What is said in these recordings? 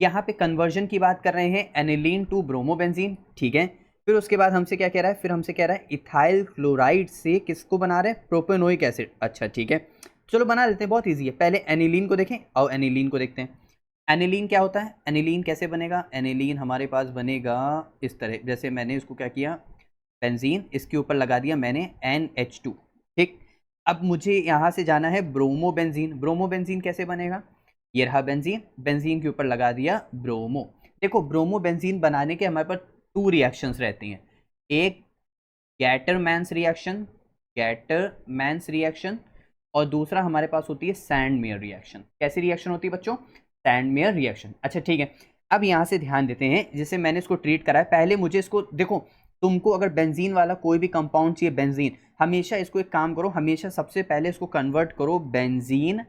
यहाँ पे कन्वर्जन की बात कर रहे हैं, एनिलीन टू ब्रोमोबेंजीन, ठीक है। फिर उसके बाद हमसे क्या कह रहा है, फिर हमसे कह रहा है इथाइल क्लोराइड से किसको बना रहे हैं, प्रोपेनोइक एसिड। अच्छा ठीक है, चलो बना लेते हैं, बहुत ईजी है। पहले एनिलीन को देखें और एनिलीन को देखते हैं। एनिलीन क्या होता है, एनिलीन कैसे बनेगा, एनिलीन हमारे पास बनेगा इस तरह, जैसे मैंने इसको क्या किया, बेंजीन, इसके ऊपर लगा दिया मैंने NH2, ठीक। अब मुझे यहाँ से जाना है ब्रोमोबेंजीन। ब्रोमोबेंजीन कैसे बनेगा, ये रहा बेंजीन, बेंजीन के ऊपर लगा दिया ब्रोमो। देखो ब्रोमोबेंजीन बनाने के हमारे पास 2 रिएक्शंस रहती हैं, एक गैटरमैन्स रिएक्शन, गैटरमैन्स रिएक्शन, और दूसरा हमारे पास होती है सैंडमेयर रिएक्शन। कैसी रिएक्शन होती है बच्चों, सैंडमेयर रिएक्शन। अच्छा ठीक है, अब यहाँ से ध्यान देते हैं, जैसे मैंने इसको ट्रीट करा है, पहले मुझे इसको देखो, तुमको अगर बेंजीन वाला कोई भी कंपाउंड चाहिए, बेंजीन, हमेशा इसको एक काम करो, हमेशा सबसे पहले इसको कन्वर्ट करो बेंजीन,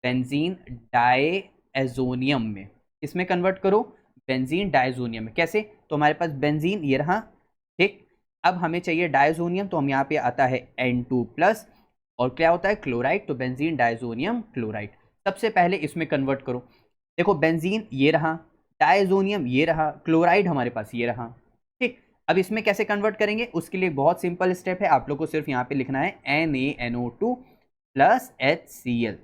बेंजीन डायएजोनियम में। इसमें कन्वर्ट करो बेंजीन डायजोनियम में। कैसे, तो हमारे पास बेंजीन ये रहा, ठीक। अब हमें चाहिए डायजोनियम, तो हम यहाँ पे आता है N2+, और क्या होता है क्लोराइड, तो बेंजीन डायजोनियम क्लोराइड। सबसे पहले इसमें कन्वर्ट करो, देखो बेंजीन ये रहा, डायजोनियम ये रहा, क्लोराइड हमारे पास ये रहा, ठीक। अब इसमें कैसे कन्वर्ट करेंगे, उसके लिए बहुत सिंपल स्टेप है, आप लोग को सिर्फ यहाँ पे लिखना है NaNO2 + HCl,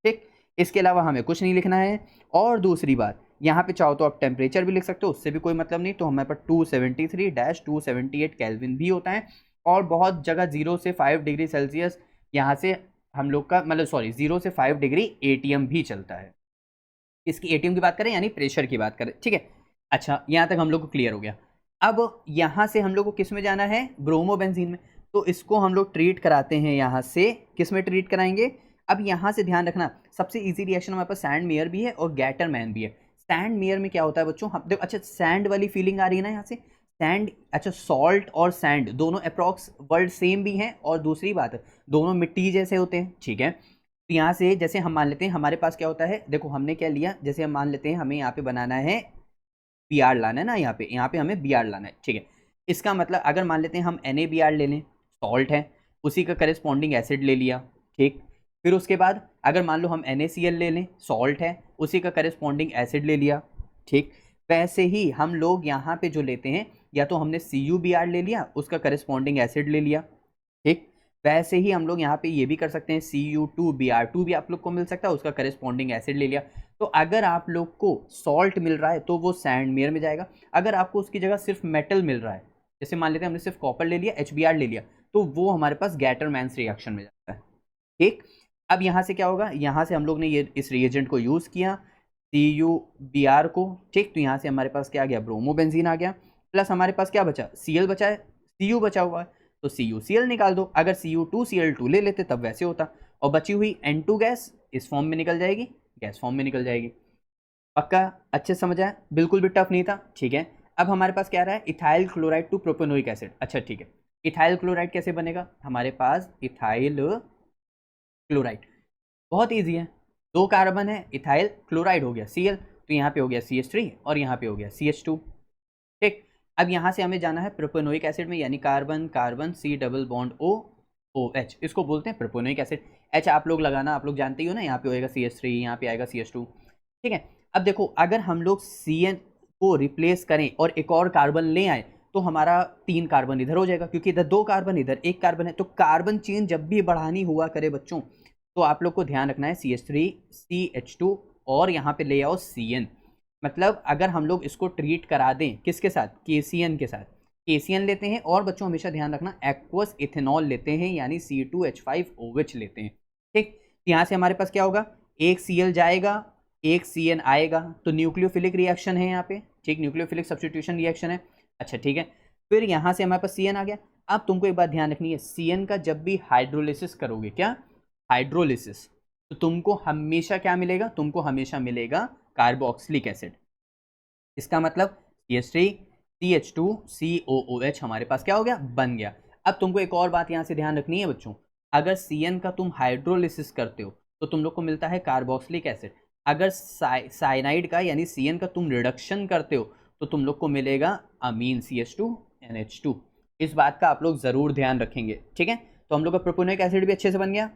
ठीक। इसके अलावा हमें कुछ नहीं लिखना है। और दूसरी बात, यहाँ पे चाहो तो आप टेम्परेचर भी लिख सकते हो, उससे भी कोई मतलब नहीं, तो हमारे पास 273-278 केल्विन भी होता है, और बहुत जगह 0 से 5 डिग्री सेल्सियस यहाँ से हम लोग का मतलब सॉरी 0 से 5 डिग्री ATM भी चलता है। इसकी ATM की बात करें यानी प्रेशर की बात करें, ठीक है। अच्छा यहाँ तक हम लोग को क्लियर हो गया। अब यहाँ से हम लोग को किस में जाना है, ब्रोमोबेंजीन में, तो इसको हम लोग ट्रीट कराते हैं, यहाँ से किस में ट्रीट कराएंगे। अब यहाँ से ध्यान रखना, सबसे इजी रिएक्शन हमारे पास सैंडमेयर भी है और गैटरमैन भी है। सैंडमेयर में क्या होता है बच्चों, हम देखो, अच्छा सैंड वाली फीलिंग आ रही है ना यहाँ से, सैंड, अच्छा सॉल्ट और सैंड दोनों अप्रॉक्स वर्ड सेम भी हैं, और दूसरी बात दोनों मिट्टी जैसे होते हैं, ठीक है। तो यहाँ से जैसे हम मान लेते हैं हमारे पास क्या होता है, देखो हमने क्या लिया, जैसे हम मान लेते हैं हमें यहाँ पे बनाना है Br लाना है ना, यहाँ पे हमें Br लाना है, ठीक है। इसका मतलब अगर मान लेते हैं हम NaBr ले लें, सॉल्ट है, उसी का करेस्पॉन्डिंग एसिड ले लिया, ठीक। फिर उसके बाद अगर मान लो हम NaCl ले लें, सॉल्ट है, उसी का करेस्पॉन्डिंग एसिड ले लिया, ठीक। वैसे ही हम लोग यहाँ पे जो लेते हैं, या तो हमने CuBr ले लिया, उसका करेस्पॉन्डिंग एसिड ले लिया, ठीक। वैसे ही हम लोग यहाँ पे ये भी कर सकते हैं, Cu2Br2 भी आप लोग को मिल सकता है, उसका करेस्पॉन्डिंग एसिड ले लिया। तो अगर आप लोग को सॉल्ट मिल रहा है तो वो सैंडमेयर में जाएगा, अगर आपको उसकी जगह सिर्फ मेटल मिल रहा है, जैसे मान लेते हैं हमने सिर्फ कॉपर ले लिया, HBr ले लिया, तो वो हमारे पास गैटरमैन्स रिएक्शन में जाता है, ठीक। अब यहाँ से क्या होगा, यहाँ से हम लोग ने ये इस रिएजेंट को यूज़ किया, CuBr को, ठीक। तो यहाँ से हमारे पास क्या आ गया, ब्रोमोबेंजीन आ गया, प्लस हमारे पास क्या बचा, Cl बचा है, Cu बचा हुआ है, तो CuCl निकाल दो। अगर Cu2Cl2 ले लेते तब वैसे होता, और बची हुई N2 गैस इस फॉर्म में निकल जाएगी, गैस फॉर्म में निकल जाएगी। पक्का अच्छे से समझ आया, बिल्कुल भी टफ नहीं था, ठीक है। अब हमारे पास क्या रहा है, ethyl chloride to propanoic acid. अच्छा ठीक है, इथाइल क्लोराइड कैसे बनेगा, हमारे पास इथाइल क्लोराइड बहुत ईजी है, 2 कार्बन है, इथाइल क्लोराइड हो गया Cl, तो यहाँ पे हो गया CH3 और यहाँ पे हो गया CH2, ठीक। अब यहाँ से हमें जाना है प्रोपेनोइक एसिड में, यानी carbon carbon C double bond O OH, इसको बोलते हैं प्रोपेनोइक एसिड। H आप लोग लगाना, आप लोग जानते ही हो ना, यहाँ पे होएगा CH3, यहाँ पे आएगा CH2, ठीक है। अब देखो अगर हम लोग CN को रिप्लेस करें और एक और कार्बन ले आए, तो हमारा 3 कार्बन इधर हो जाएगा, क्योंकि इधर 2 कार्बन, इधर 1 कार्बन है। तो कार्बन चेन जब भी बढ़ानी हुआ करे बच्चों, तो आप लोग को ध्यान रखना है CH3 CH2 और यहाँ पे ले आओ CN। मतलब अगर हम लोग इसको ट्रीट करा दें किसके साथ, KCN के साथ, KCN लेते हैं, और बच्चों हमेशा ध्यान रखना एक्वस इथेनॉल लेते हैं, यानी C2H5OH लेते हैं, ठीक। यहाँ से हमारे पास क्या होगा, एक Cl जाएगा, एक CN आएगा, तो न्यूक्लियोफिलिक रिएक्शन है यहाँ पे, ठीक, न्यूक्लियोफिलिक सब्स्टिट्यूशन रिएक्शन है। अच्छा ठीक है, फिर यहाँ से हमारे पास CN आ गया। अब तुमको एक बात ध्यान रखनी है, CN का जब भी हाइड्रोलिसिस करोगे, क्या हाइड्रोलिसिस, तो तुमको हमेशा क्या मिलेगा, तुमको हमेशा मिलेगा कार्बोक्सिलिक एसिड। इसका मतलब CH3 CH2 COOH हमारे पास क्या हो गया, बन गया। अब तुमको एक और बात यहाँ से ध्यान रखनी है बच्चों, अगर CN का तुम हाइड्रोलिसिस करते हो तो तुम लोग को मिलता है कार्बोक्सिलिक एसिड, अगर साइनाइड का यानी CN का तुम रिडक्शन करते हो तो तुम लोग को मिलेगा अमीन CH2NH2। इस बात का आप लोग ज़रूर ध्यान रखेंगे, ठीक है। तो हम लोग का प्रोपेनोइक एसिड भी अच्छे से बन गया,